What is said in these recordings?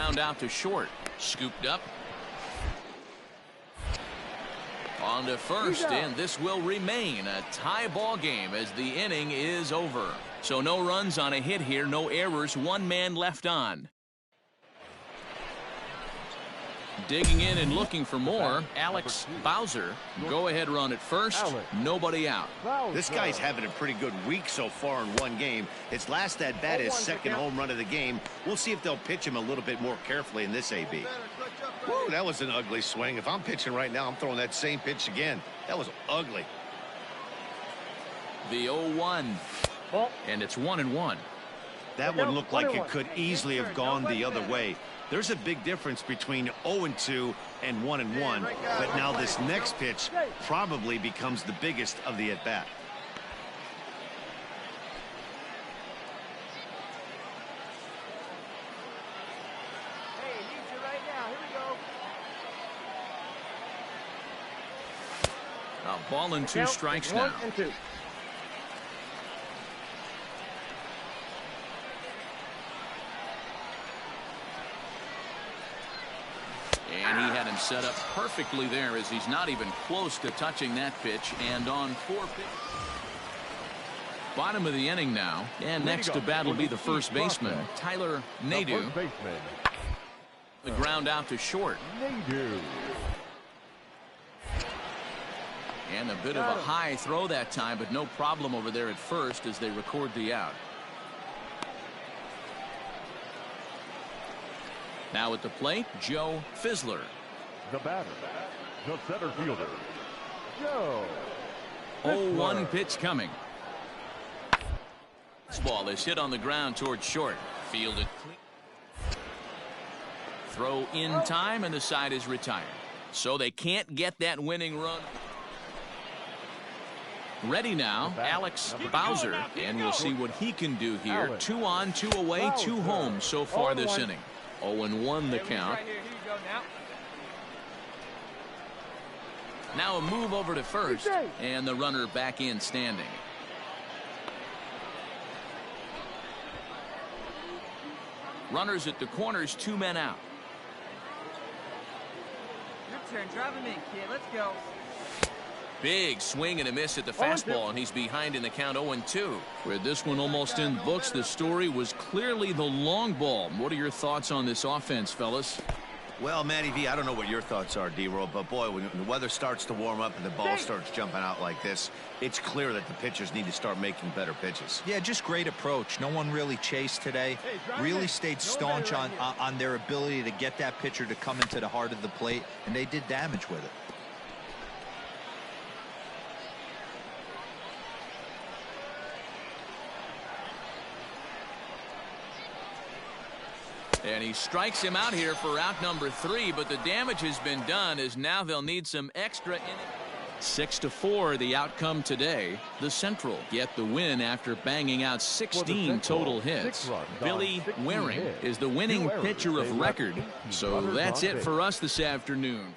ground out to short. Scooped up. On to first, and this will remain a tie ball game as the inning is over. So no runs on a hit here, no errors, one man left on. Digging in and looking for more, Alex Bowser. Go ahead run at first, nobody out. This guy's having a pretty good week so far in one game. His last at bat is second home run of the game. We'll see if they'll pitch him a little bit more carefully in this AB. Woo, that was an ugly swing. If I'm pitching right now, I'm throwing that same pitch again. That was ugly. The 0-1, and it's 1-1. That one looked like it could easily have gone the other way. There's a big difference between 0-2 and 1-1, but now this next pitch probably becomes the biggest of the at-bat. A ball and two strikes now. And he had him set up perfectly there as he's not even close to touching that pitch. And on 4 pitches. Bottom of the inning now. And next to bat will be the first baseman, Tyler Nadeau. The ground out to short. And a bit of a high throw that time, but no problem over there at first as they record the out. Now at the plate, Joe Fizzler. The batter, the center fielder, Joe. 0-1 pitch coming. This ball is hit on the ground towards short. Fielded clean. Throw in time, and the side is retired. So they can't get that winning run. Ready now, Alex Bowser, and we'll see what he can do here. 2 on, 2 away, 2 home so far this inning. 0-1 the count. Now a move over to first, and the runner back in standing. Runners at the corners, 2 men out. Your turn, drive him in, kid. Let's go. Big swing and a miss at the fastball, and he's behind in the count 0-2. With this one almost in the books, the story was clearly the long ball. What are your thoughts on this offense, fellas? Well, Matty V, I don't know what your thoughts are, D-Roll, but boy, when the weather starts to warm up and the ball starts jumping out like this, it's clear that the pitchers need to start making better pitches. Yeah, just great approach. No one really chased today. Really stayed staunch on their ability to get that pitcher to come into the heart of the plate, and they did damage with it. And he strikes him out here for out number 3, but the damage has been done as now they'll need some extra innings. 6-4 the outcome today. The Central get the win after banging out 16 total hits. Billy Waring is the winning pitcher of record. So that's it for us this afternoon.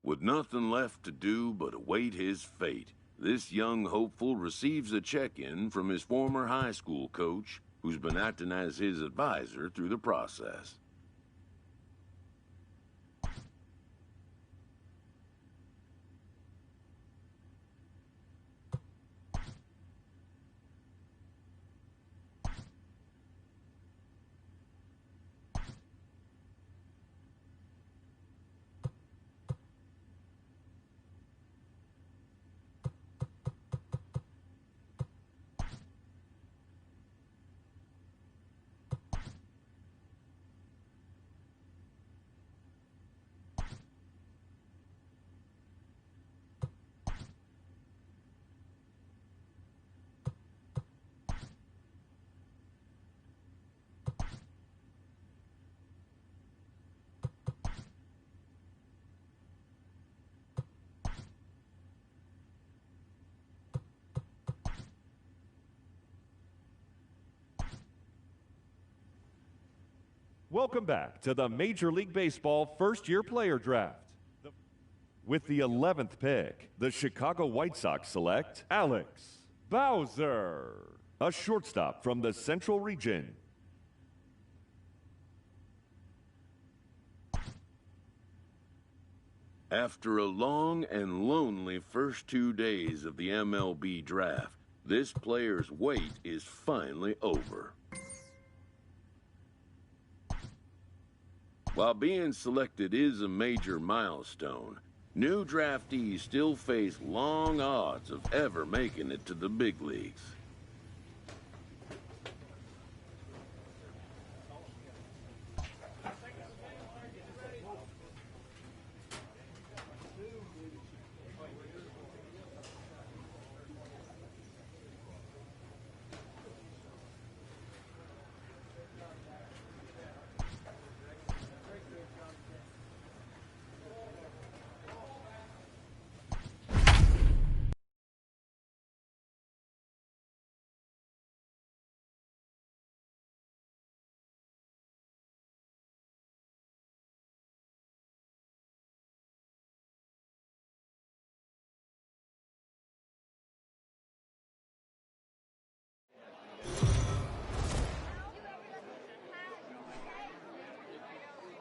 With nothing left to do but await his fate, this young hopeful receives a check-in from his former high school coach, who's been acting as his advisor through the process. Welcome back to the Major League Baseball first-year player draft. With the 11th pick, the Chicago White Sox select Alex Bowser, a shortstop from the Central Region. After a long and lonely first 2 days of the MLB draft, this player's wait is finally over. While being selected is a major milestone, new draftees still face long odds of ever making it to the big leagues.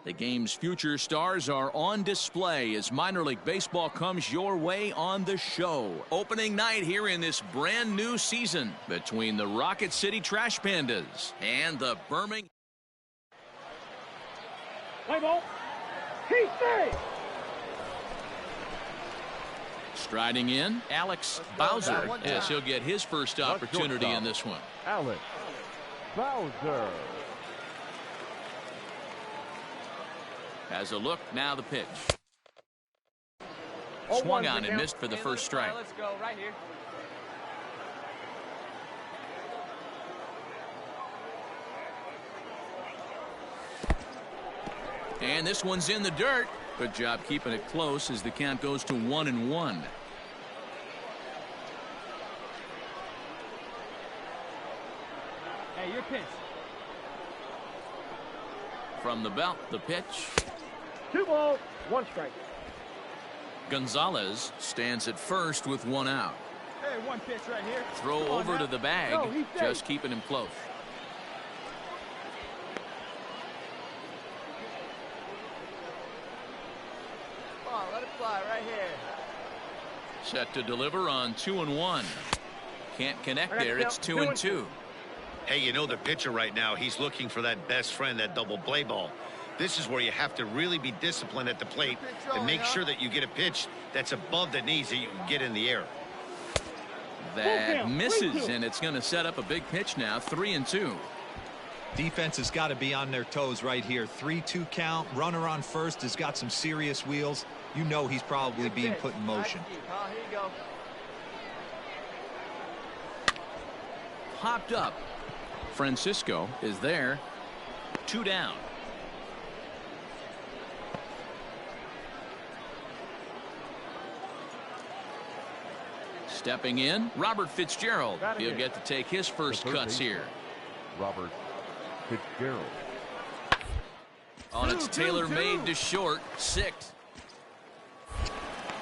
The game's future stars are on display as minor league baseball comes your way on the show. Opening night here in this brand new season between the Rocket City Trash Pandas and the Birmingham. Play ball. He stays. Striding in, Alex Bowser, as he'll get his first opportunity in this one. Alex Bowser. Has a look, now the pitch. Swung on and missed for the first strike. Let's go right here. And this one's in the dirt. Good job keeping it close as the count goes to 1-1. Hey, your pitch. From the belt, the pitch. 2 balls, 1 strike. Gonzalez stands at first with 1 out. Hey, 1 pitch right here. Throw over to the bag, No, he's safe. just keeping him close. Come on, let it fly right here. Set to deliver on 2-1. Can't connect there. It's 2-2. Hey, you know the pitcher right now, he's looking for that best friend, that double play ball. This is where you have to really be disciplined at the plate and make sure that you get a pitch that's above the knees that you can get in the air. That misses, and it's going to set up a big pitch now. 3-2. Defense has got to be on their toes right here. 3-2 count. Runner on first has got some serious wheels. You know he's probably being put in motion. Oh, here you go. Popped up. Francisco is there. 2 down. Stepping in, Robert Fitzgerald. He'll get to take his first cuts here. Robert Fitzgerald. On its tailor-made to short, 6.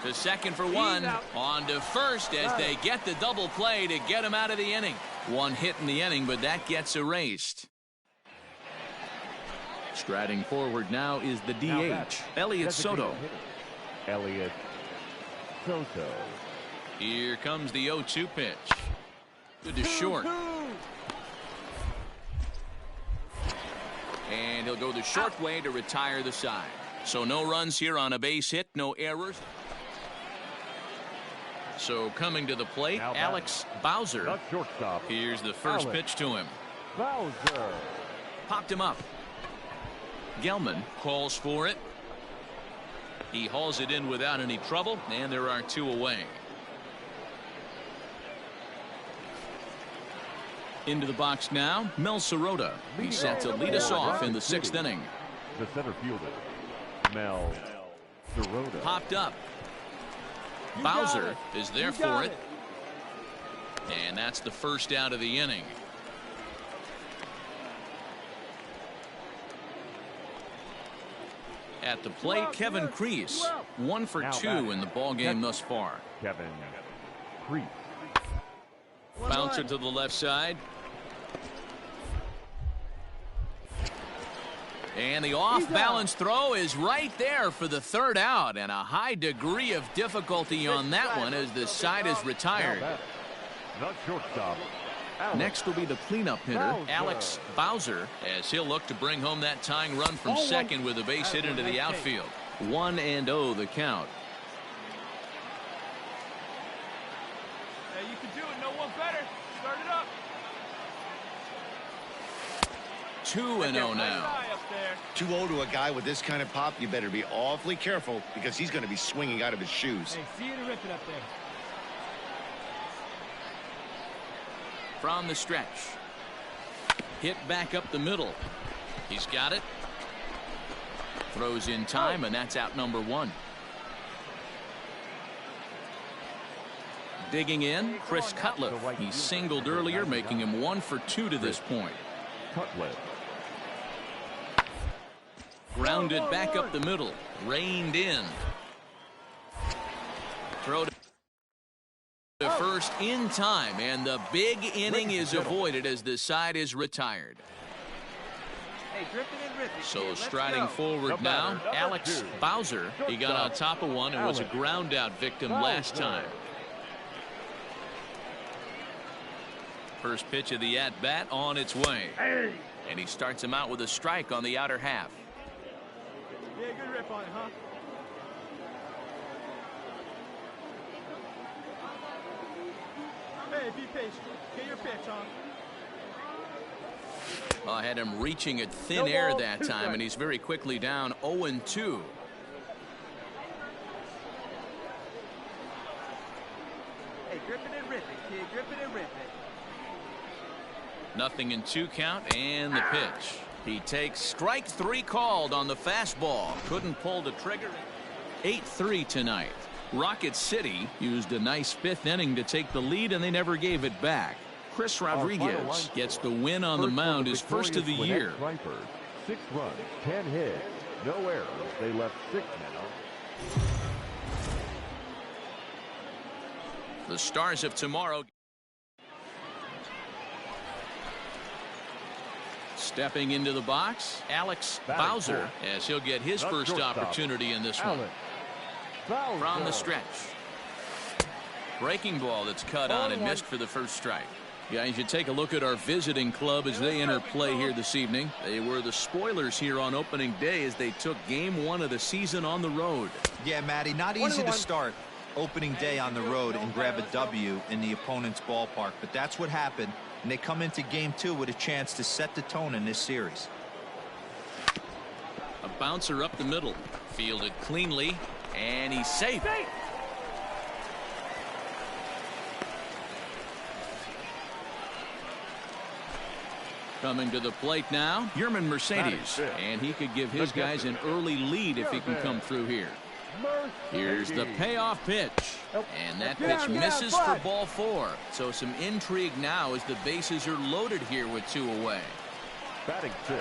To second for 1. On to first as they get the double play to get him out of the inning. 1 hit in the inning, but that gets erased. Striding forward now is the DH, Elliot Soto. Elliot Soto. Here comes the 0-2 pitch. Good to short. And he'll go the short way to retire the side. So no runs here on a base hit, no errors. So coming to the plate, Alex Bowser. The shortstop. Here's the first pitch to him. Bowser. Popped him up. Gelman calls for it. He hauls it in without any trouble, and there are 2 away. Into the box now, Mel Sirota. He's set to lead us off in the 6th inning. The center fielder, Mel Sirota. Popped up. Bowser is there for it. And that's the first out of the inning. At the plate, Kevin Kreese, 1 for 2 in the ball game thus far. Kevin Kreese. Bouncer to the left side. And the off-balance throw is right there for the third out, and a high degree of difficulty on that one as the side is retired. The shortstop. Next will be the cleanup hitter, Alex Bowser, as he'll look to bring home that tying run from second with a base hit into the outfield. 1-0 the count. Hey, you can do it. No one better. Start it up. 2-0 now. 2-0 to a guy with this kind of pop. You better be awfully careful because he's going to be swinging out of his shoes. Hey, see you to rip it up there. From the stretch. Hit back up the middle. He's got it. Throws in time, and that's out number 1. Digging in, Chris Cutler. He singled earlier, making him 1 for 2 to this point. Cutler. Grounded back up the middle. Reined in. Throw to first in time, and the big inning is avoided as the side is retired. Hey, grip it and rip it. So Let's striding go. forward now, Alex Bowser. He got on top of one and was a ground out victim last time. First pitch of the at bat on its way, and he starts him out with a strike on the outer half. Yeah, good rip on it, huh? Hey, be patient. Get your pitch on. Well, I had him reaching at thin air that time, and he's very quickly down 0-2. Hey, grip it and rip it, kid. Grip it and rip it. 0-2 count, and the pitch. He takes strike 3 called on the fastball. Couldn't pull the trigger. 8-3 tonight. Rocket City used a nice 5th inning to take the lead, and they never gave it back. Chris Rodriguez gets the win on the mound, his first of the year. 6 runs, 10 hits, no errors. They left 6 men on. The Stars of tomorrow. Stepping into the box, Alex Bowser, as he'll get his first opportunity in this one. From the stretch. Breaking ball that's cut on and missed for the first strike. Guys, you take a look at our visiting club as they enter play here this evening. They were the spoilers here on opening day as they took game 1 of the season on the road. Yeah, Matty, not easy to start opening day on the road and grab a W in the opponent's ballpark, but that's what happened, and they come into game 2 with a chance to set the tone in this series. A bouncer up the middle, fielded cleanly, and he's safe. Coming to the plate now, Yerman Mercedes, and he could give his guys an early lead if he can come through here. Here's the payoff pitch, and that pitch misses for ball 4. So some intrigue now as the bases are loaded here with 2 away. Batting 6.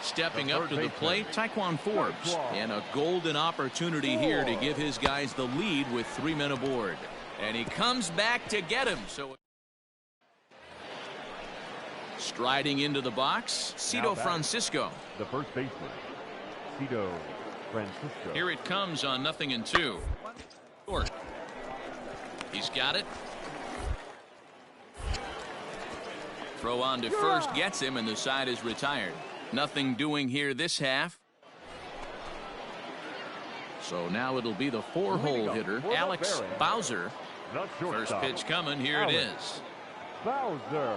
Stepping up to the plate, Taekwon Forbes, and a golden opportunity here to give his guys the lead with 3 men aboard. And he comes back to get him. So striding into the box, Cito Francisco. The first baseman, Cito Francisco. Here it comes on 0-2. Short. He's got it. Throw on to first gets him, and the side is retired. Nothing doing here this half. So now it'll be the 4-hole hitter, Alex Bowser. First pitch coming. Here it is. Bowser.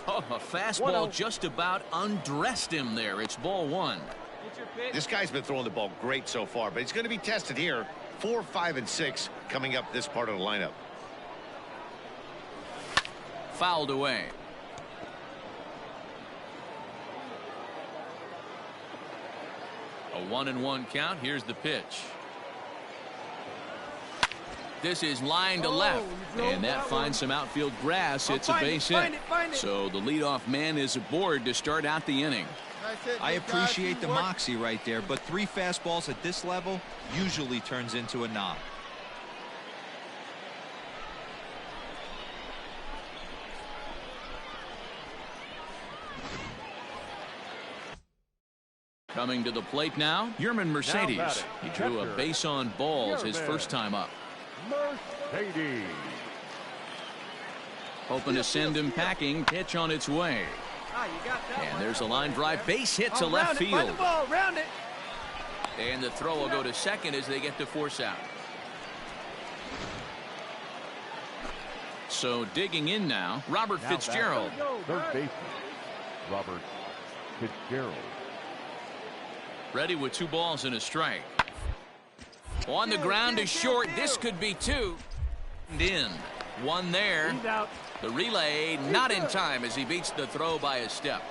Oh, a fastball just about undressed him there. It's ball 1. This guy's been throwing the ball great so far, but he's going to be tested here. 4, 5, and 6 coming up this part of the lineup. Fouled away. A 1-1 count. Here's the pitch. This is line to left, and that finds some outfield grass. It's a base hit. So the leadoff man is aboard to start out the inning. I appreciate the moxie right there, but 3 fastballs at this level usually turns into a knock. Coming to the plate now, Yerman Mercedes. He drew a base on balls his first time up. Mercedes. Hoping to send him packing. Pitch on its way. And there's a line drive. Base hit to left field. And the throw will go to second as they get to force out. So digging in now, Robert Fitzgerald. Third baseman, Robert Fitzgerald. Ready with 2 balls and a strike. On the ground to short. This could be 2. And in. 1 there. The relay not in time as he beats the throw by a step.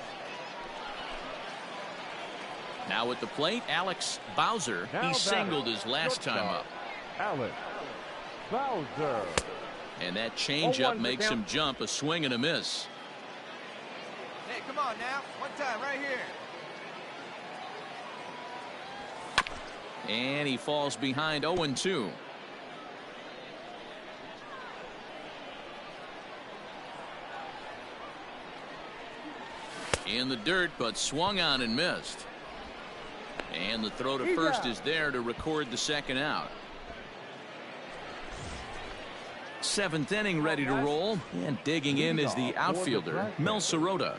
Now at the plate, Alex Bowser. He singled his last time up. Alex Bowser. And that changeup makes him jump. A swing and a miss. Hey, come on now. One time right here. And he falls behind 0-2. In the dirt, but swung on and missed. And the throw to first is there to record the second out. 7th inning ready to roll. And digging in is the outfielder, Mel Sirota.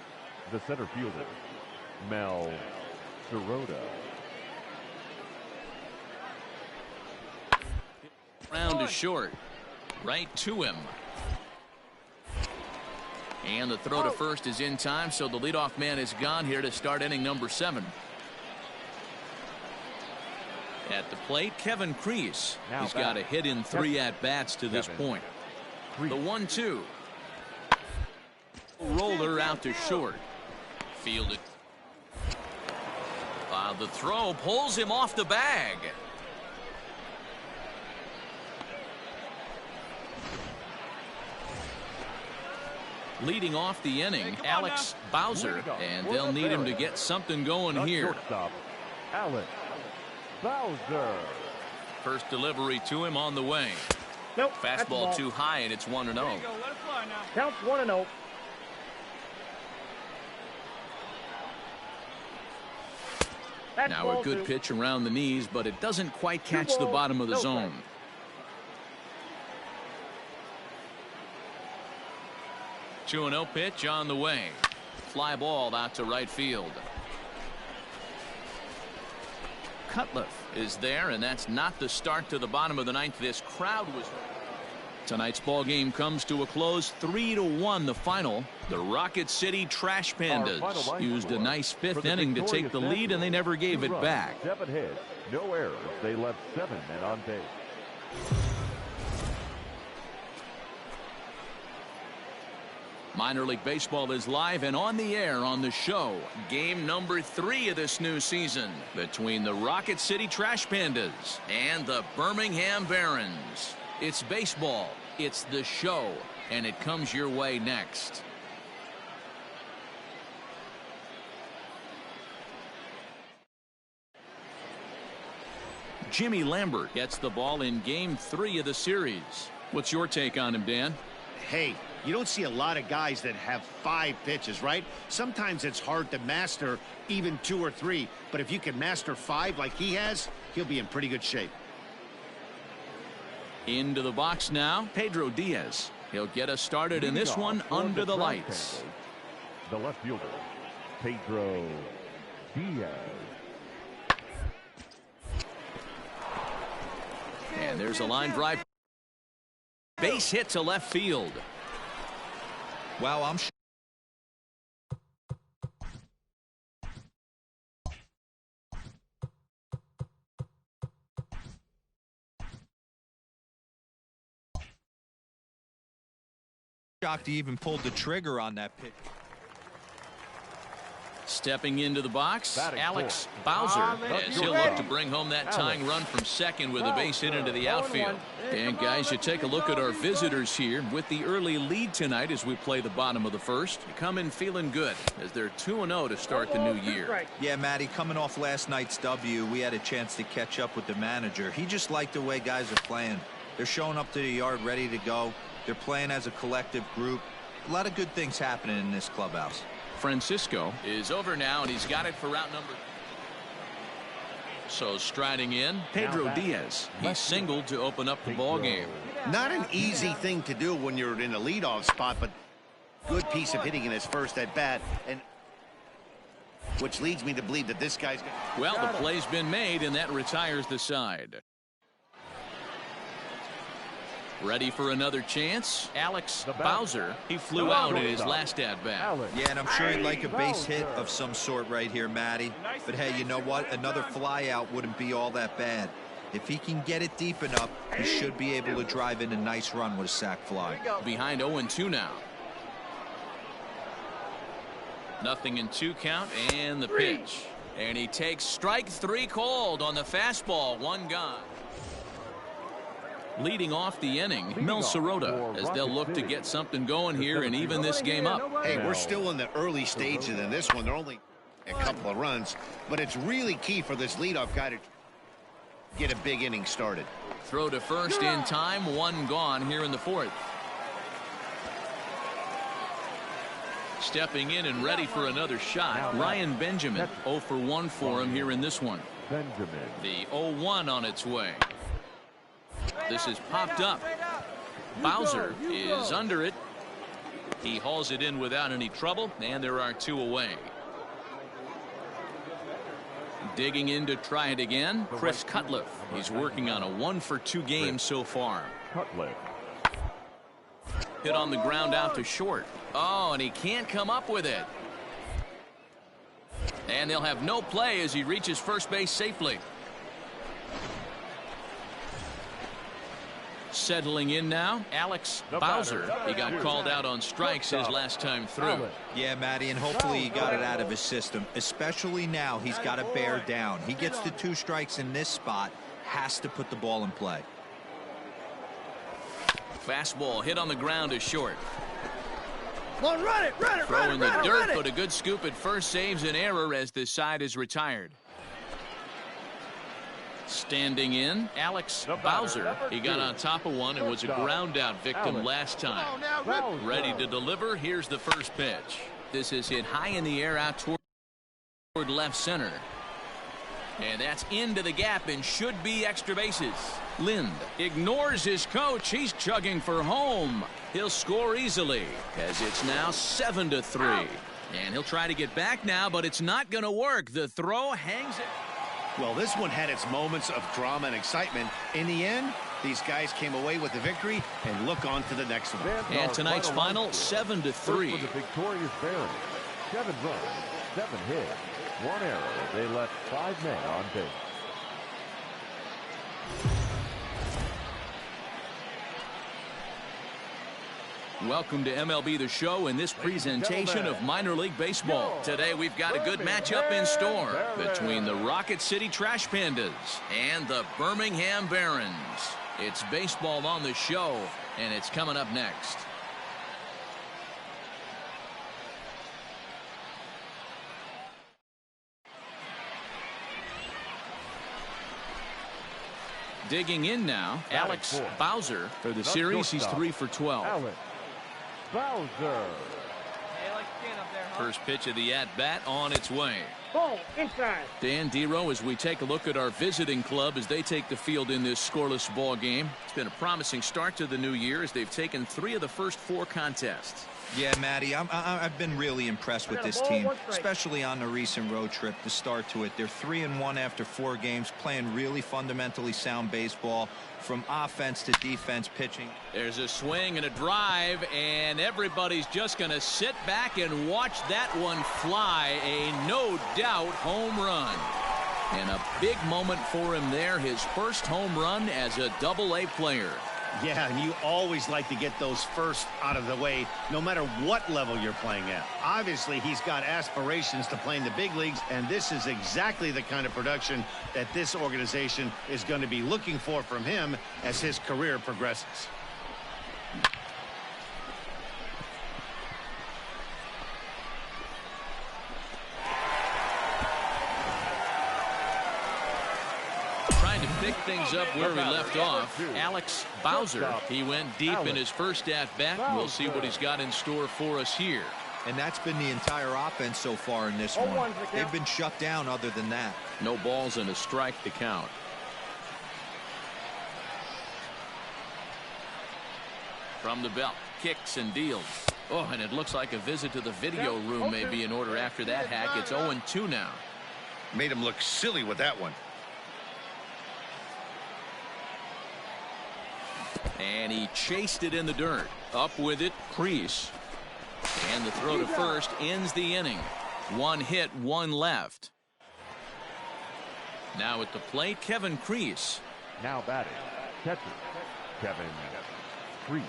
The center fielder, Mel Sirota. Round to short. Right to him. And the throw to first is in time, so the leadoff man is gone here to start inning number 7. At the plate, Kevin Kreese. He's got a hit in 3 at-bats to this point. The 1-2. Roller out to short. Fielded. The throw pulls him off the bag. Leading off the inning, Alex Bowser, and they'll need him to get something going here. Alex Bowser. First delivery to him on the way. Nope. Fastball too high, and it's 1-0. Counts 1-0. Now a good pitch around the knees, but it doesn't quite catch the bottom of the zone. 2-0 pitch on the way. Fly ball out to right field. Cutliff is there, and that's not the start to the bottom of the 9th. This crowd was. Tonight's ball game comes to a close. 3-1 the final. The Rocket City Trash Pandas used a nice 5th inning to take the lead, and they never gave it back. 7 hits, no errors. They left 7 men on base. Minor League Baseball is live and on the air on the show. Game number 3 of this new season between the Rocket City Trash Pandas and the Birmingham Barons. It's baseball, it's the show, and it comes your way next. Jimmy Lambert gets the ball in Game 3 of the series. What's your take on him, Dan? Hey, you don't see a lot of guys that have 5 pitches, right? Sometimes it's hard to master even 2 or 3. But if you can master 5 like he has, he'll be in pretty good shape. Into the box now, Pedro Diaz. He'll get us started in this one under the lights. The left fielder, Pedro Diaz. And there's a line drive. Base hit to left field. Wow, I'm shocked he even pulled the trigger on that pitch. Stepping into the box, Alex Bowser, as he'll look to bring home that tying run from second with a base hit into the outfield. And guys, you take a look at our visitors here with the early lead tonight as we play the bottom of the first. They come in feeling good as they're 2-0 to start the new year. Yeah, Matty, coming off last night's W, we had a chance to catch up with the manager. He just liked the way guys are playing. They're showing up to the yard ready to go. They're playing as a collective group. A lot of good things happening in this clubhouse. Francisco is over now, and he's got it for route number. So striding in, Pedro Diaz. He singled to open up the ball game. Not an easy thing to do when you're in a leadoff spot, but good piece of hitting in his first at bat, and which leads me to believe that this guy's going to... Well, the play's been made, and that retires the side. Ready for another chance, Alex Bowser. He flew out in his last at-bat. Yeah, and I'm sure he'd like a base hit of some sort right here, Matty. But hey, you know what? Another fly out wouldn't be all that bad. If he can get it deep enough, he should be able to drive in a nice run with a sac fly. Behind 0-2 now. Nothing in 2 count, and the pitch. And he takes strike 3 called on the fastball. 1 gone. Leading off the inning, Mel Sirota, as they'll look to get something going here and even this game up. Hey, we're still in the early stages in this one. They're only a couple of runs, but it's really key for this leadoff guy to get a big inning started. Throw to first in time, 1 gone here in the 4th. Stepping in and ready for another shot, Ryan Benjamin. 0 for 1 for him here in this one. The 0-1 on its way. This is popped up. Bowser is under it. He hauls it in without any trouble, and there are 2 away. Digging in to try it again, Chris Cutliff. He's working on a 1 for 2 game so far. Hit on the ground out to short. Oh, and he can't come up with it. And they'll have no play as he reaches first base safely. Settling in now, Alex Bowser. He got called out on strikes his last time through. Yeah, Matty, and hopefully he got it out of his system. Especially now, he's got to bear down. He gets the 2 strikes in this spot, has to put the ball in play. Fastball hit on the ground is short. Well, run it, Throw in the dirt, but a good scoop at first saves an error as this side is retired. Standing in, Alex Bowser. He got on top of one and was a ground out victim last time. Ready to deliver. Here's the first pitch. This is hit high in the air out toward left center. And that's into the gap and should be extra bases. Lind ignores his coach. He's chugging for home. He'll score easily as it's now 7-3. And he'll try to get back now, but it's not going to work. The throw hangs it. Well, this one had its moments of drama and excitement. In the end, these guys came away with the victory and look on to the next one. And tonight's final, 7-3. For the victorious Barons, 7 runs, 7 hits, 1 error. They left 5 men on base. Welcome to MLB The Show and this presentation of minor league baseball. Today we've got a good matchup in store between the Rocket City Trash Pandas and the Birmingham Barons. It's baseball on the show, and it's coming up next. Digging in now, Alex Bowser. For the series, he's 3 for 12. Bowser. First pitch of the at-bat on its way. Ball inside. Dan Dero, as we take a look at our visiting club as they take the field in this scoreless ball game. It's been a promising start to the new year as they've taken 3 of the first 4 contests. Yeah, Matty, I've been really impressed with this team, especially on the recent road trip to start to it. They're 3-1 after 4 games, playing really fundamentally sound baseball from offense to defense, pitching. There's a swing and a drive, and everybody's just going to sit back and watch that one fly. A no-doubt home run. And a big moment for him there, his first home run as a Double-A player. Yeah, and you always like to get those first out of the way, no matter what level you're playing at. Obviously, he's got aspirations to play in the big leagues, and this is exactly the kind of production that this organization is going to be looking for from him as his career progresses. Pick things up where we left off. Alex Bowser. He went deep in his first at-bat. We'll see what he's got in store for us here. And that's been the entire offense so far in this one. They've been shut down other than that. No balls and a strike to count. From the belt. Kicks and deals. Oh, and it looks like a visit to the video room may be in order after that hack. It's 0-2 now. Made him look silly with that one. And he chased it in the dirt. Up with it, Crease. And the throw to first ends the inning. One hit, one left. Now at the plate, Kevin Crease. Now batting, catcher, Kevin Crease.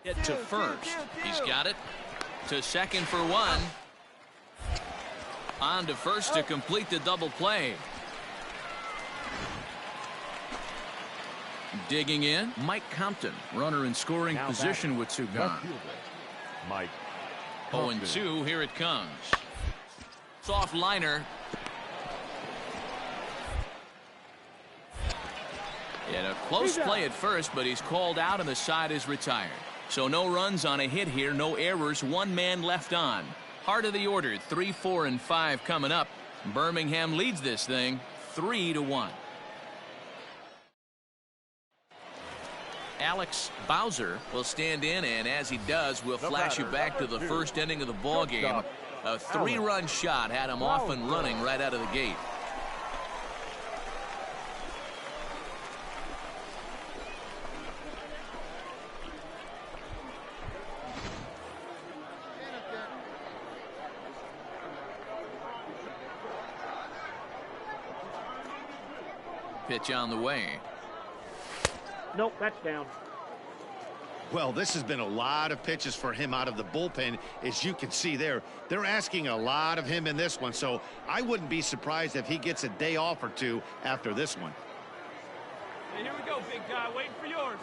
Hit to first. He's got it. To second for one. On to first to complete the double play. Digging in, Mike Compton, runner in scoring now position with two gone. Mike 0-2, here it comes. Soft liner. And a close play at first, but he's called out and the side is retired. So no runs on a hit here, no errors, one man left on. Heart of the order, 3, 4, and 5 coming up. Birmingham leads this thing 3-1. Alex Bowser will stand in, and as he does, we'll flash you back to the first inning of the ball game. A 3-run shot had him off and running right out of the gate. Pitch on the way. Nope, that's down. Well, this has been a lot of pitches for him out of the bullpen. As you can see there, they're asking a lot of him in this one, so I wouldn't be surprised if he gets a day off or two after this one. Hey, here we go, big guy. Waiting for yours.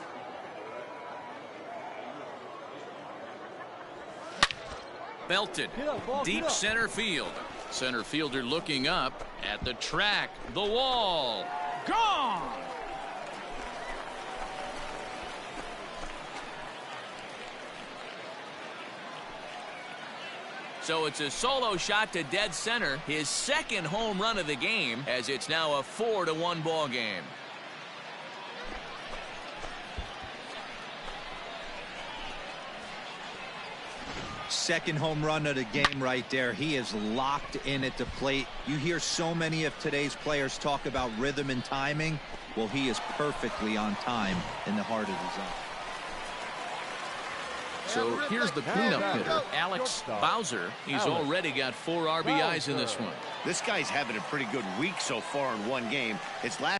Belted. Deep center field. Center fielder looking up at the track. The wall. Gone! So it's a solo shot to dead center, his second home run of the game, as it's now a 4-1 ball game. Second home run of the game right there. He is locked in at the plate. You hear so many of today's players talk about rhythm and timing. Well, he is perfectly on time in the heart of the zone. So here's the cleanup hitter, Alex Bowser. He's already got 4 RBIs in this one. This guy's having a pretty good week so far in one game. It's last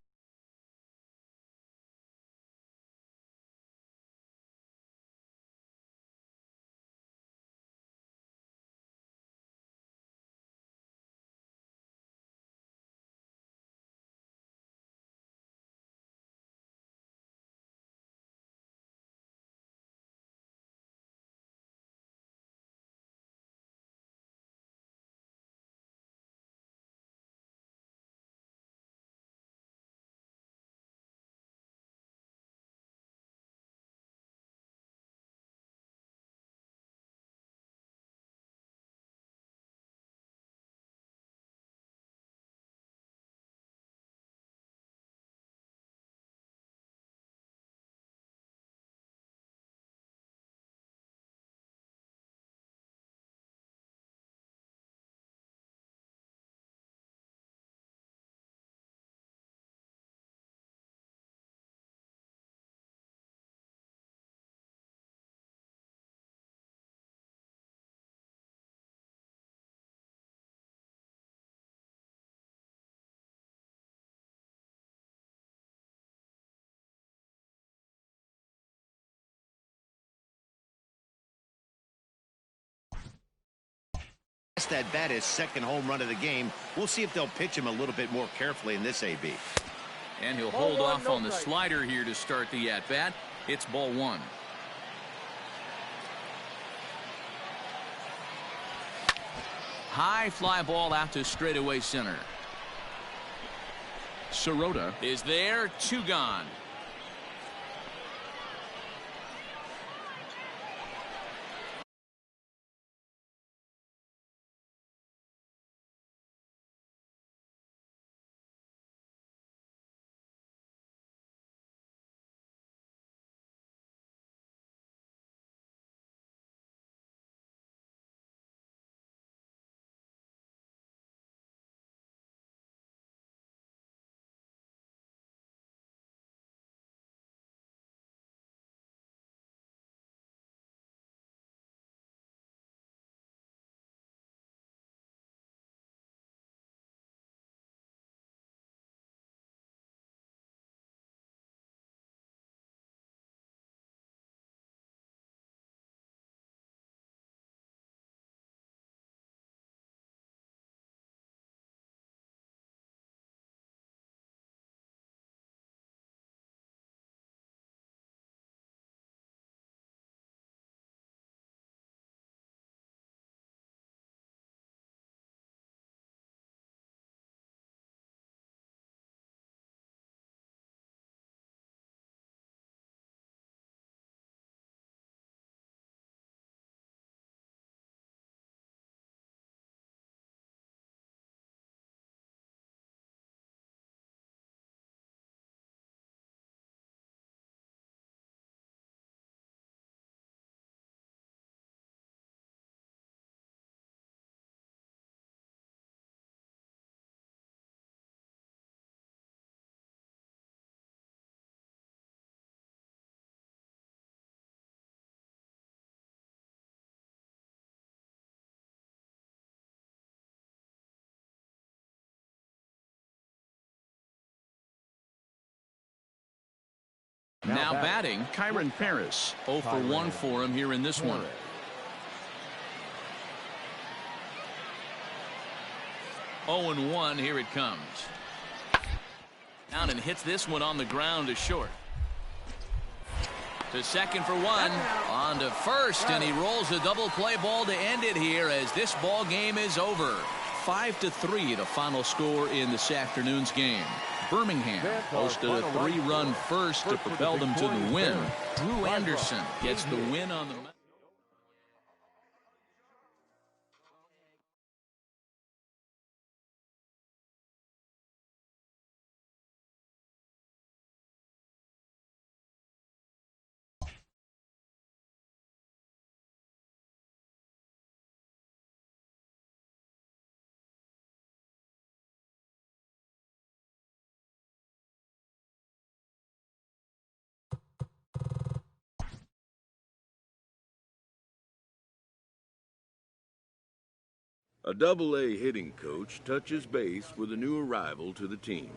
That bat is second home run of the game. We'll see if they'll pitch him a little bit more carefully in this AB. And he'll hold off on the slider here to start the at-bat. It's ball one. High fly ball out to straightaway center. Sirota is there, 2 gone. Now batting, Kyron Paris. 0 for 1 for him here in this one. Oh and 1, here it comes. Down and hits this one on the ground to short. To second for 1. On to first, and he rolls a double play ball to end it here as this ball game is over. 5-3, the final score in this afternoon's game. Birmingham posted a 3-run first to propel them to the win. Drew Anderson gets the win on the... A Double-A hitting coach touches base with a new arrival to the team.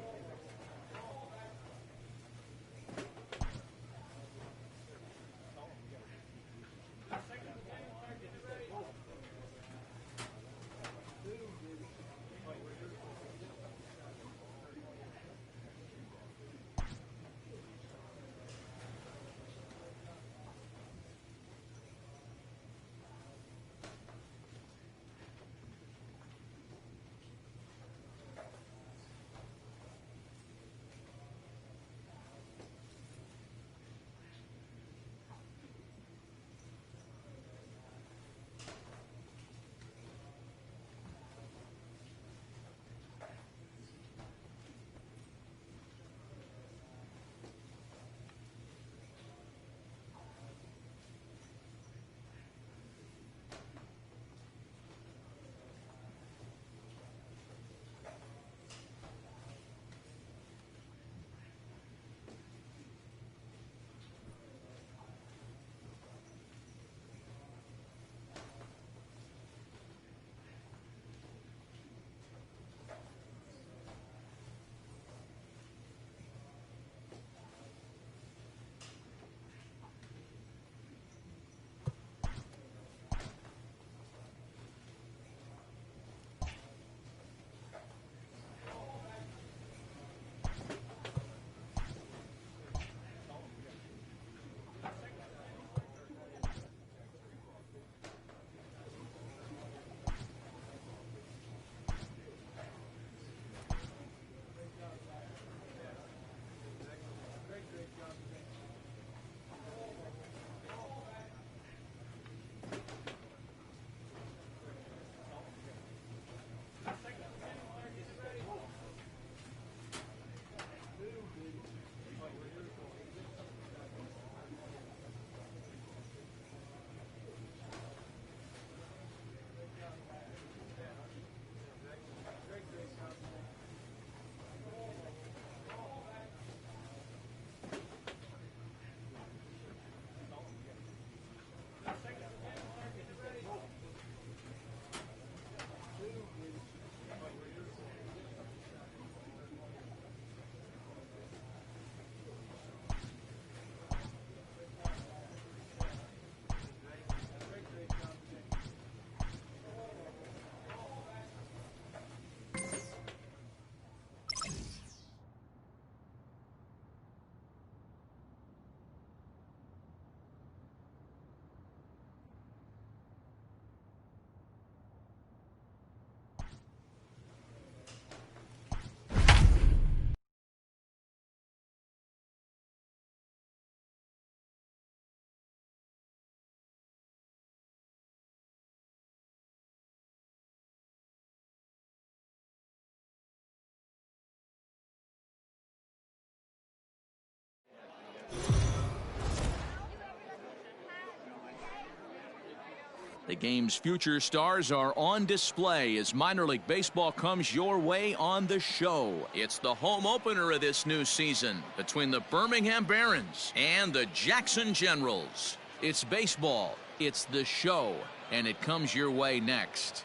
The game's future stars are on display as minor league baseball comes your way on the show. It's the home opener of this new season between the Birmingham Barons and the Jackson Generals. It's baseball, it's the show, and it comes your way next.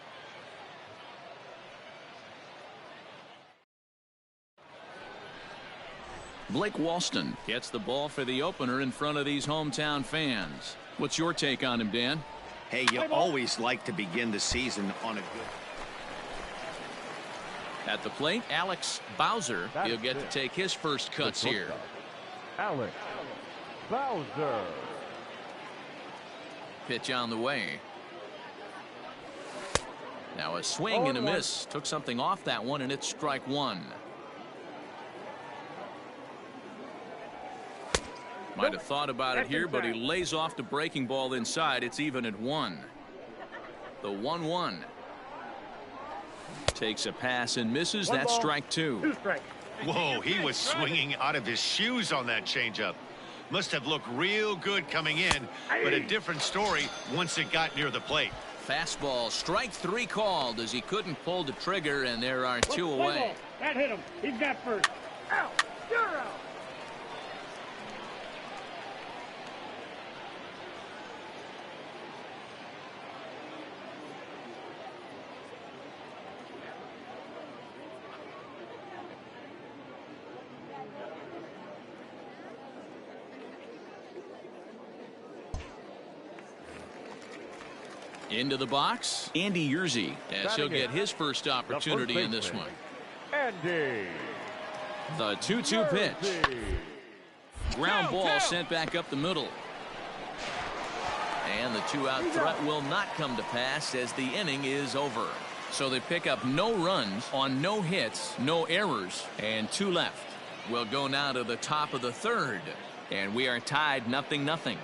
Blake Walston gets the ball for the opener in front of these hometown fans. What's your take on him, Dan? Hey, you always like to begin the season on a good... At the plate, Alex Bowser. He'll get to take his first cuts here. Alex Bowser. Pitch on the way. Now a swing and a miss. Took something off that one, and it's strike one. Might have thought about it here, but he lays off the breaking ball inside. It's even at 1. The 1-1. Takes a pass and misses. That's strike 2. Whoa, he was swinging out of his shoes on that changeup. Must have looked real good coming in, but a different story once it got near the plate. Fastball, strike 3 called as he couldn't pull the trigger, and there are 2 away. That hit him. He's got first. Out. You're out. Into the box, Andy Yerzy, as he'll get his first opportunity in this one. Andy. The 2-2 pitch. Ground ball sent back up the middle. And the 2-out threat will not come to pass as the inning is over. So they pick up no runs on no hits, no errors, and 2 left. We'll go now to the top of the 3rd, and we are tied 0-0.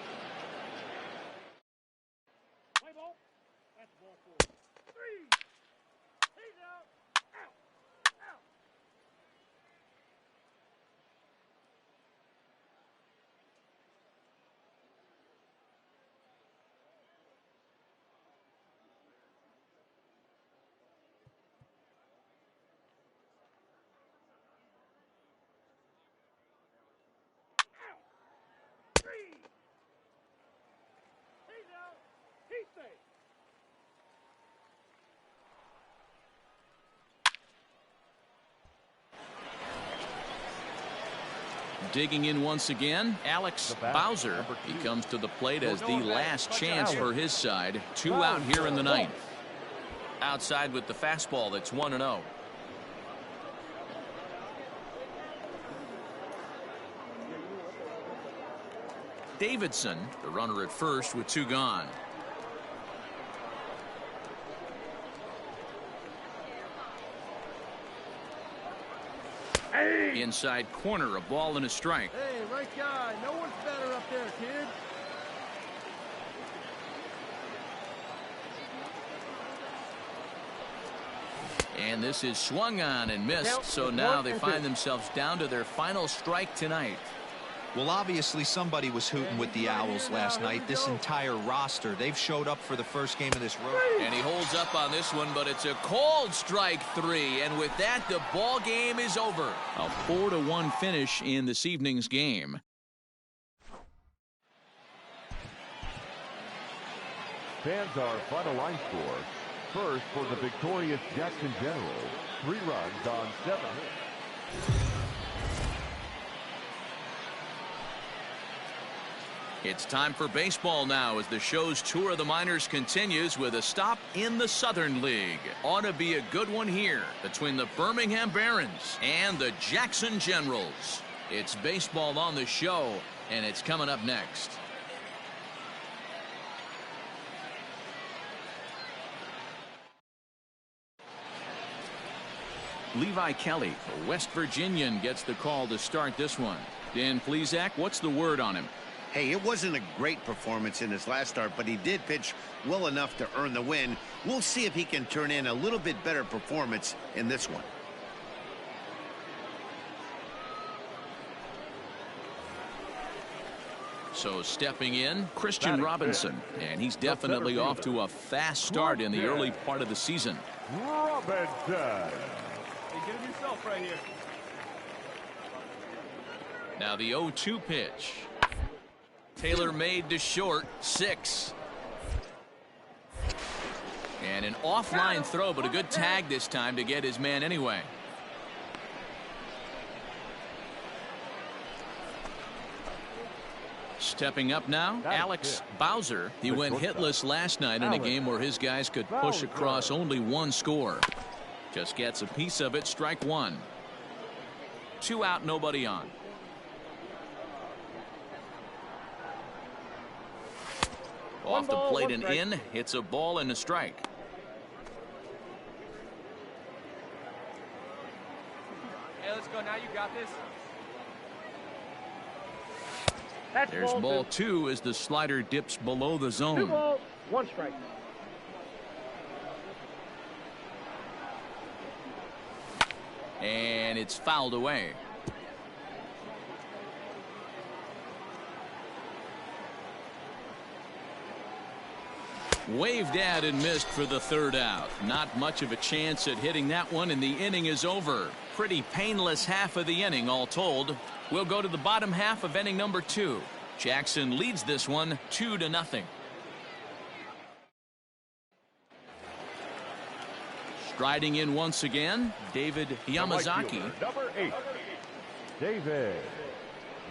Digging in once again, Alex Bowser. He comes to the plate as the last chance for his side. 2 out here in the 9th. Outside with the fastball. That's 1-0. Davidson, the runner at first with 2 gone. Inside corner, a ball and a strike. Hey, right guy. No one's better up there, kid. And this is swung on and missed. So now they find themselves down to their final strike tonight. Well, obviously somebody was hooting with the Owls last night. This entire roster, they've showed up for the first game of this road. And he holds up on this one, but it's a called strike 3. And with that, the ball game is over. A 4-1 finish in this evening's game. Fans our final line score. First for the victorious Jackson Generals. 3 runs on 7 hits. It's time for baseball now as the show's tour of the minors continues with a stop in the Southern League. Ought to be a good one here between the Birmingham Barons and the Jackson Generals. It's baseball on the show, and it's coming up next. Levi Kelly, a West Virginian, gets the call to start this one. Dan Plesac, what's the word on him? Hey, it wasn't a great performance in his last start, but he did pitch well enough to earn the win. We'll see if he can turn in a little bit better performance in this one. So stepping in, Christian Robinson, and he's definitely off to a fast start in the early part of the season. Robinson. Hey, get him yourself right here. Now the 0-2 pitch. Taylor made to short, 6. And an offline throw, but a good tag this time to get his man anyway. Stepping up now, Alex Bowser. He went hitless last night in a game where his guys could push across only one score. Just gets a piece of it, strike 1. 2 out, nobody on. Off the plate and in, hits a ball and a strike. Hey, let's go now. You got this. There's ball 2 as the slider dips below the zone. 2 balls, 1 strike. And it's fouled away. Waved at and missed for the 3rd out. Not much of a chance at hitting that one, and the inning is over. Pretty painless half of the inning, all told. We'll go to the bottom half of inning number 2. Jackson leads this one 2-0. Striding in once again, David Yamazaki. Number 8, David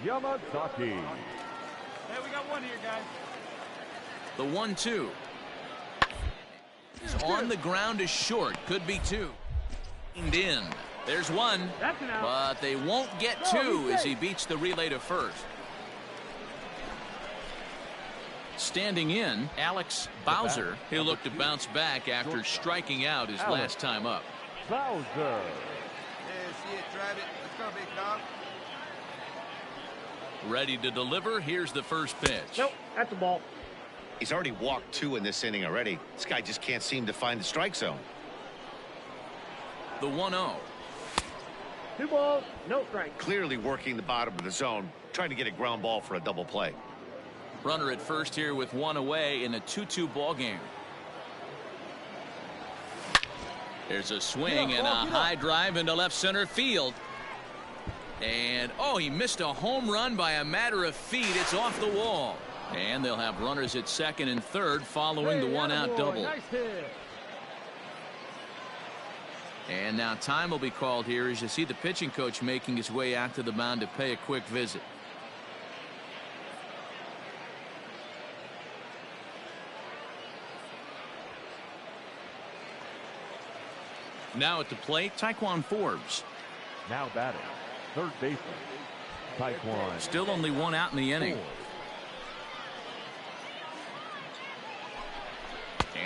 Yamazaki. Hey, we got one here, guys. The 1-2. On the ground is short. Could be 2. In. There's 1. That's an out. But they won't get 2 as he beats the relay to first. Standing in, Alex Bowser. He'll look to bounce back after striking out his last time up. Bowser. Yeah, see it, drive it. Let's go, big dog. Ready to deliver. Here's the first pitch. Nope, that's a ball. He's already walked 2 in this inning already. This guy just can't seem to find the strike zone. The 1-0. 2 balls, no strike. Clearly working the bottom of the zone, trying to get a ground ball for a double play. Runner at first here with 1 away in a 2-2 ball game. There's a swing and a high drive into left center field. And he missed a home run by a matter of feet. It's off the wall. And they'll have runners at second and third following the 1-out double. Nice hit. And now time will be called here as you see the pitching coach making his way out to the mound to pay a quick visit. Now at the plate, Taekwon Forbes. Now batting, third baseman, Taekwon. Still only 1 out in the inning.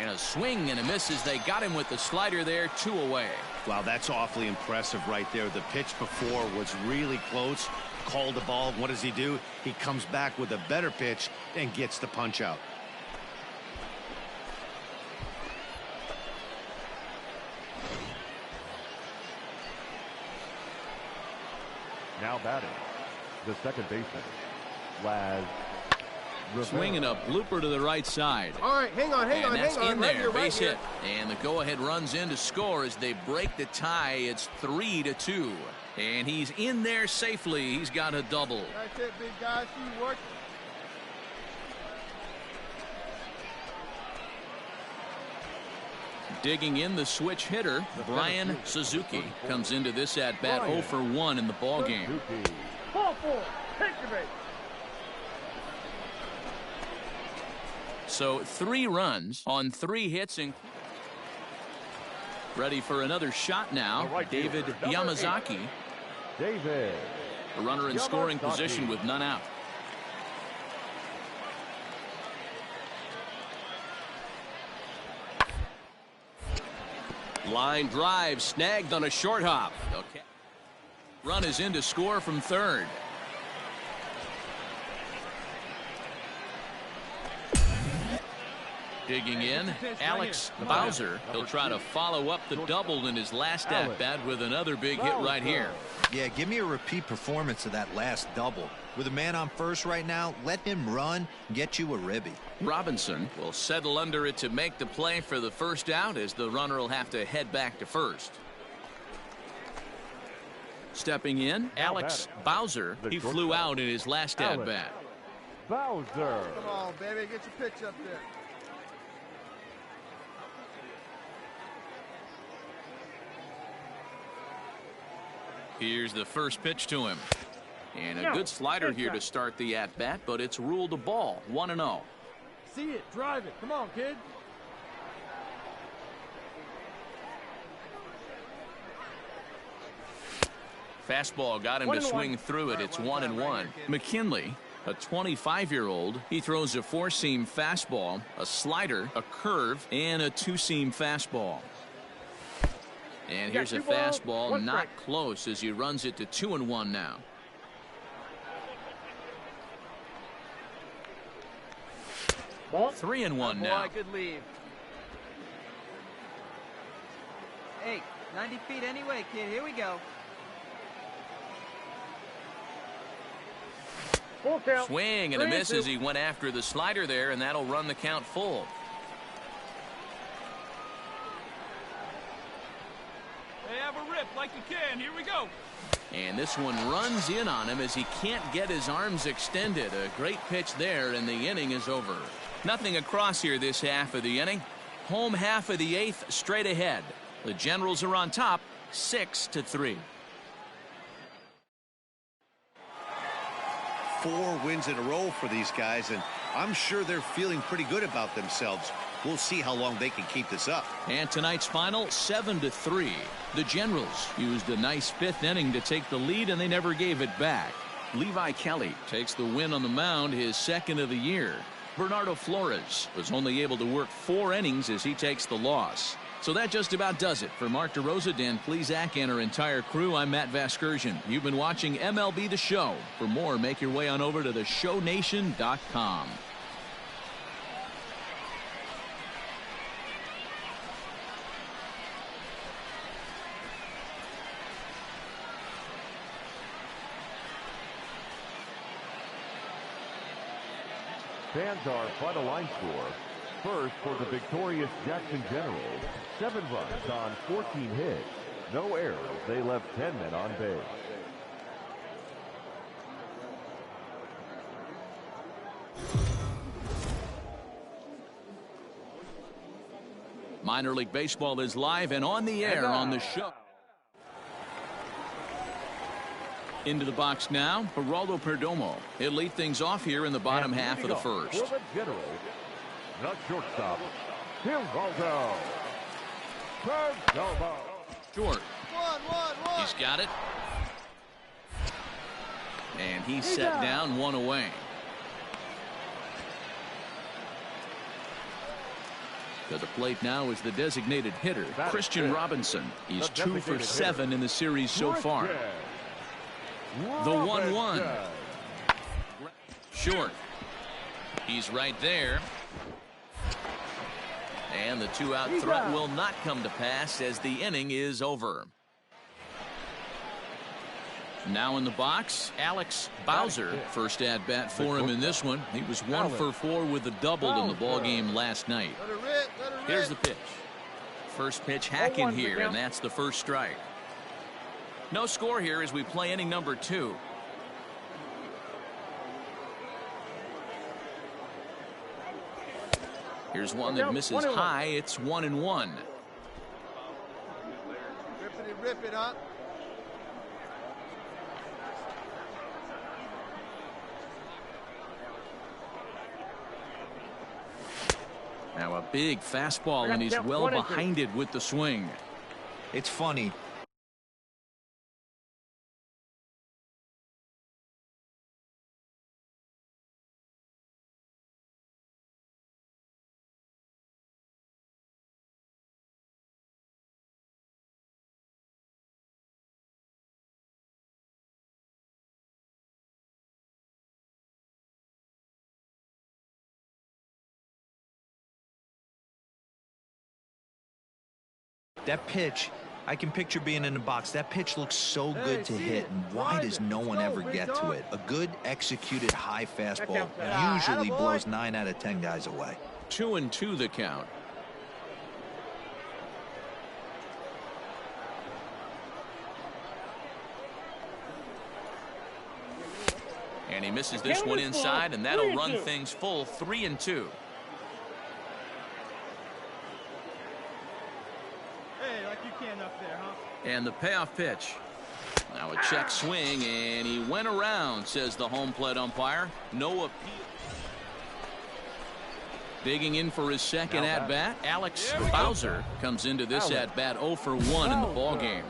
And a swing and a miss as they got him with the slider there, 2 away. Wow, that's awfully impressive right there. The pitch before was really close. Called the ball. What does he do? He comes back with a better pitch and gets the punch out. Now batting, the second baseman, Laz Rivera. Swinging a blooper to the right side. All right, hang on. And that's in right there, here, base right hit. And the go-ahead runs in to score as they break the tie. It's 3-2. And he's in there safely. He's got a double. That's it, big guy. See you working. Digging in the switch hitter, Brian Suzuki comes into this at-bat 0 for 1 in the ball game. Ball 4. Take your base. So 3 runs on 3 hits. Ready for another shot now, David Yamazaki. David. A runner in scoring position with none out. Line drive snagged on a short hop. Okay. Run is in to score from third. Digging in, Alex Bowser. He'll try to follow up the double in his last at-bat with another big hit right here. Yeah, give me a repeat performance of that last double. With a man on first right now, let him run, get you a ribby. Robinson will settle under it to make the play for the first out, as the runner will have to head back to first. Stepping in, Alex Bowser. He flew out in his last at-bat. Bowser. Come on, baby. Get your pitch up there. Here's the first pitch to him. And a good slider here to start the at-bat, but it's ruled a ball. 1-0. See it. Drive it. Come on, kid. Fastball got him to swing through it. It's 1-1. McKinley, a 25-year-old, he throws a four-seam fastball, a slider, a curve, and a two-seam fastball. And here's a fastball not close as he runs it to 2-1 now. Ball. 3-1 now. Good lead. Hey, 90 feet anyway, kid. Here we go. Full count. Swing and a miss as he went after the slider there, and that'll run the count full. Hey, have a rip like you can. Here we go. And this one runs in on him as he can't get his arms extended. A great pitch there, and the inning is over. Nothing across here this half of the inning. Home half of the eighth straight ahead. The Generals are on top 6-3. 4 wins in a row for these guys, and I'm sure they're feeling pretty good about themselves. We'll see how long they can keep this up. And tonight's final 7-3. The Generals used a nice 5th inning to take the lead, and they never gave it back. Levi Kelly takes the win on the mound, his 2nd of the year. Bernardo Flores was only able to work 4 innings as he takes the loss. So that just about does it. For Mark DeRosa, Dan Plesac, and our entire crew, I'm Matt Vasgersian. You've been watching MLB The Show. For more, make your way on over to theshownation.com. Fans are final line score. First for the victorious Jackson Generals, 7 runs on 14 hits. No errors. They left 10 men on base. Minor League Baseball is live and on the air on the show. Into the box now, Geraldo Perdomo. He'll lead things off here in the bottom half of the first. For the Generals, the shortstop, Geraldo Perdomo. Short. One. He's got it. And he's set down, 1 away. To the plate now is the designated hitter, Christian Robinson. He's 2 for 7 in the series so far. The 1-1. Short. He's right there. And the 2-out threat will not come to pass as the inning is over. Now in the box, Alex Bowser. First at bat for him in this one. He was 1 for 4 with a double in the ballgame last night. Here's the pitch. First pitch hacking here, and that's the first strike. No score here as we play inning number 2. Here's one that misses high. It's 1-1. Rip it up. Now a big fastball, and he's well behind it with the swing. It's funny. That pitch, I can picture being in the box. That pitch looks so good to hit, and why does no one ever get to it? A good executed high fastball usually blows 9 out of 10 guys away. 2-2 the count. And he misses this one inside, and that'll run things full 3-2. Hey, like you can up there, huh? And the payoff pitch. Now a check swing, and he went around, says the home plate umpire. No appeal. Digging in for his second at-bat, Alex Bowser comes into this at-bat 0 for 1 in the ball game.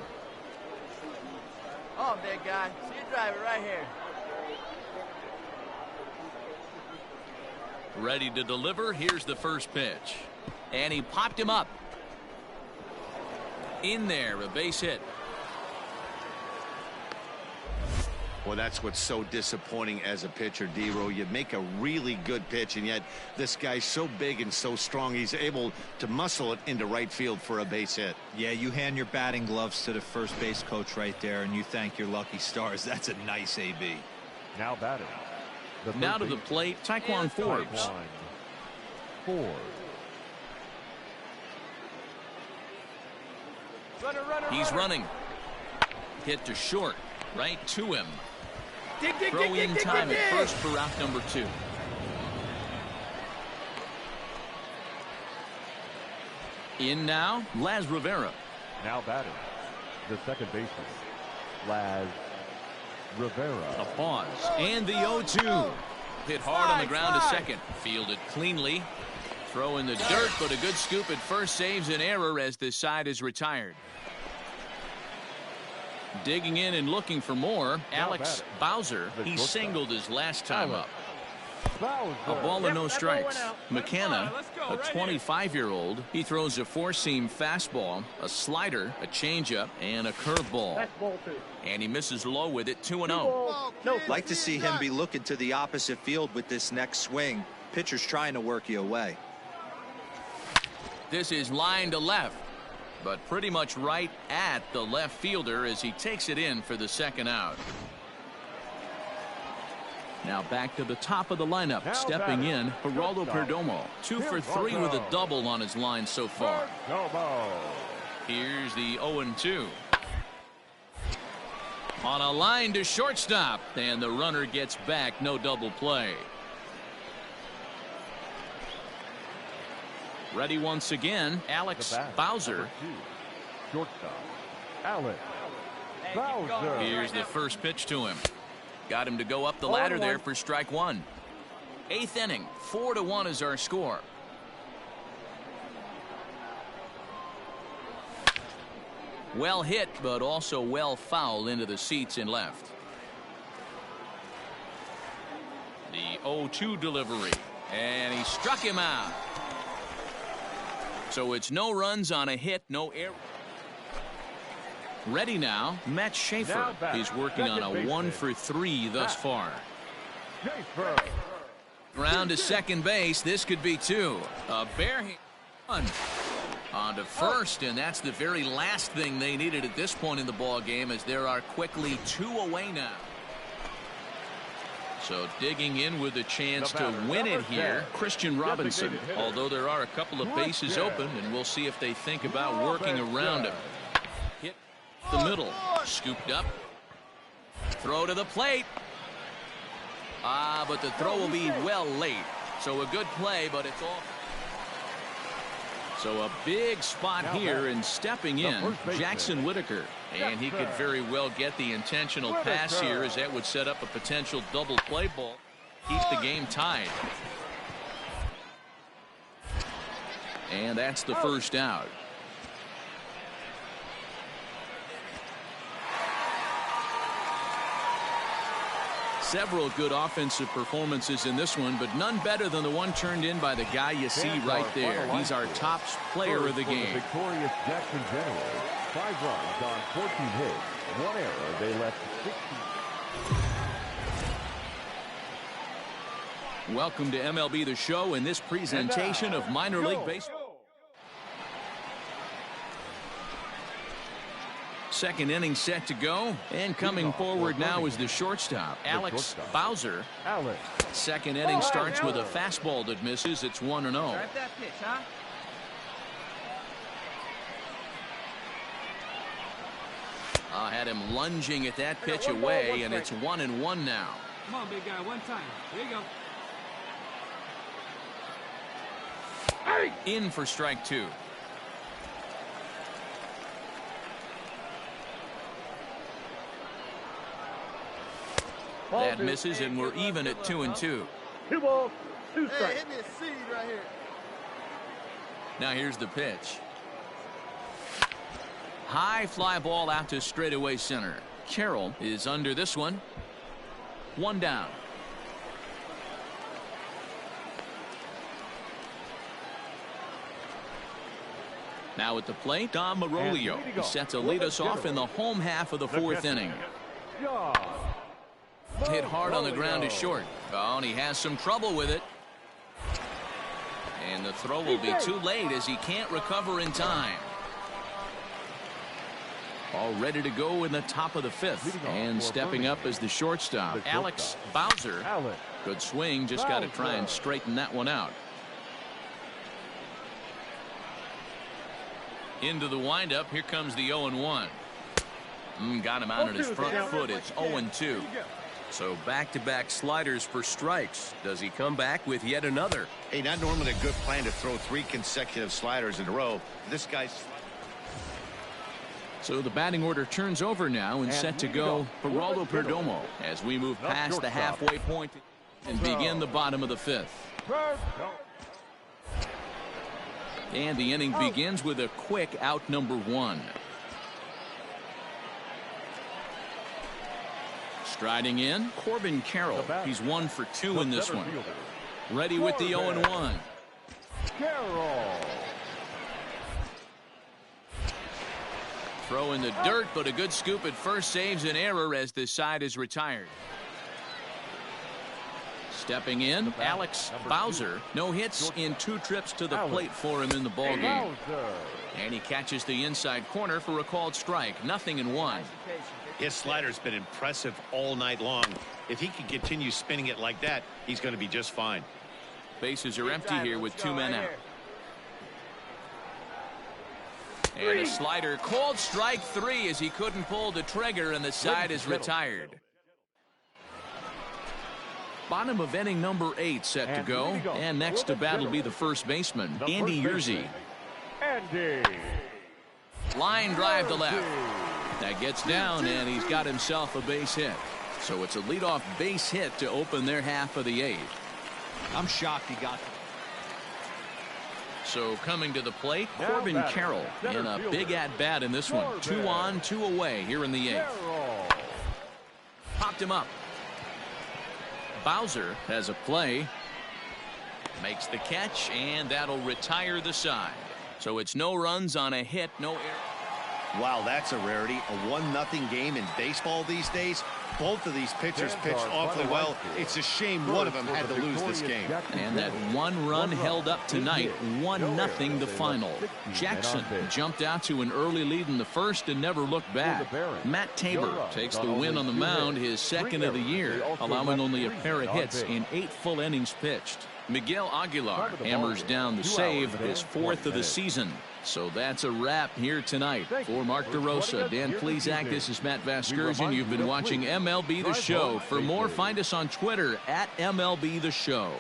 Oh, big guy. See you drive it right here. Ready to deliver. Here's the first pitch. And he popped him up. In there, a base hit. Well, that's what's so disappointing as a pitcher, D-Row. You make a really good pitch, and yet this guy's so big and so strong, he's able to muscle it into right field for a base hit. Yeah, you hand your batting gloves to the first base coach right there, and you thank your lucky stars. That's a nice AB. Now batting. Now to the plate, Taekwon Forbes. He's running. Hit to short. Right to him. Throw in time at first for out number 2. In now, Laz Rivera. Now batting. The second baseman, Laz Rivera. A pause. And the 0-2. Hit hard on the ground to second. Fielded cleanly. Throw in the dirt, but a good scoop at first saves an error as this side is retired. Digging in and looking for more, Alex Bowser. He singled his last time up. A ball and no strikes. McKenna, a 25-year-old, he throws a four-seam fastball, a slider, a changeup, and a curveball. And he misses low with it, 2-0. Like to see him be looking to the opposite field with this next swing. Pitcher's trying to work you away. This is line to left, but pretty much right at the left fielder as he takes it in for the second out. Now back to the top of the lineup. Now stepping in, Geraldo Perdomo. 2 for 3 with a double on his line so far. Here's the 0-2. On a line to shortstop, and the runner gets back. No double play. Ready once again, Alex Bowser. Shortstop, Alex Bowser. Here's the first pitch to him. Got him to go up the ladder there for strike one. 8th inning, 4-1 is our score. Well hit, but also well fouled into the seats in left. The 0-2 delivery, and he struck him out. So it's no runs on a hit, no error. Ready now, Matt Schaefer. He's working on a 1 for 3 thus far. Ground to second base. This could be 2. A bare hit on to first, and that's the very last thing they needed at this point in the ball game, as there are quickly 2 away now. So digging in with a chance to win it here, Christian Robinson. Although there are a couple of bases open, and we'll see if they think about working around him. Hit the middle, scooped up, throw to the plate. But the throw will be well late. So a good play, but it's off. So a big spot here, and stepping in, Jackson Whitaker. And he could very well get the intentional pass here, as that would set up a potential double play ball. Keep the game tied. And that's the first out. Several good offensive performances in this one, but none better than the one turned in by the guy you see right there. He's our top player of the game. Victorious Jackson Generals. 5 runs on 14 hits. 1 error. They left 16. Welcome to MLB The Show in this presentation of minor league baseball. Second inning set to go, and coming forward now is the shortstop, Alex Bowser. Second inning starts with a fastball that misses. It's 1-0. Drive that pitch, huh? Had him lunging at that pitch away, and it's 1-1 now. Come on, big guy, one time. Here you go. In for strike 2. That misses, and we're even at 2-2. 2 balls, 2 strikes. Hey, hit me a seed right here. Now here's the pitch. High fly ball out to straightaway center. Carroll is under this one. 1 down. Now at the plate, Dom Marolio set to lead us off in the home half of the 4th inning. Hit hard on the ground to short. Oh, and he has some trouble with it. And the throw will be too late as he can't recover in time. All ready to go in the top of the 5th. And stepping up as the shortstop, Alex Bowser. Good swing, just got to try and straighten that one out. Into the windup, here comes the 0-1. Got him out on his front foot. It's 0-2. So back-to-back sliders for strikes. Does he come back with yet another? Hey, not normally a good plan to throw 3 consecutive sliders in a row. This guy's... So the batting order turns over now and set to go Geraldo Perdomo as we move past the halfway point and begin the bottom of the 5th. And the inning begins with a quick out number 1. Striding in, Corbin Carroll. He's 1 for 2 in this one. Ready with the 0-1. Carroll. Throw in the dirt, but a good scoop at first saves an error as this side is retired. Stepping in, Alex Bowser. No hits in 2 trips to the plate for him in the ballgame. And he catches the inside corner for a called strike. 0-1. His slider's been impressive all night long. If he can continue spinning it like that, he's going to be just fine. Bases are empty here with 2 men out. And a slider called strike 3 as he couldn't pull the trigger and the side is retired. Bottom of inning number 8 set to go. And next to bat will be the first baseman, Andy Yerzy. Line drive to left. That gets down and he's got himself a base hit. So it's a leadoff base hit to open their half of the 8th. I'm shocked he got. So coming to the plate, Corbin Carroll in a big at-bat in this one. 2 on, 2 away here in the 8th. Popped him up. Bowser has a play. Makes the catch, and that'll retire the side. So it's no runs on a hit, no error. Wow, that's a rarity. A 1-0 game in baseball these days. Both of these pitchers pitched awfully well. It's a shame one of them had to lose this game. And that 1 run held up tonight. 1-0 the final. Jackson jumped out to an early lead in the first and never looked back. Matt Tabor takes the win on the mound, his 2nd of the year, allowing only a pair of hits in 8 full innings pitched. Miguel Aguilar hammers down the save, his 4th of the season. So that's a wrap here tonight. For Mark DeRosa, Dan Plesac, this is Matt Vasgersian. You've been watching MLB The Show. For more, find us on Twitter at MLB The Show.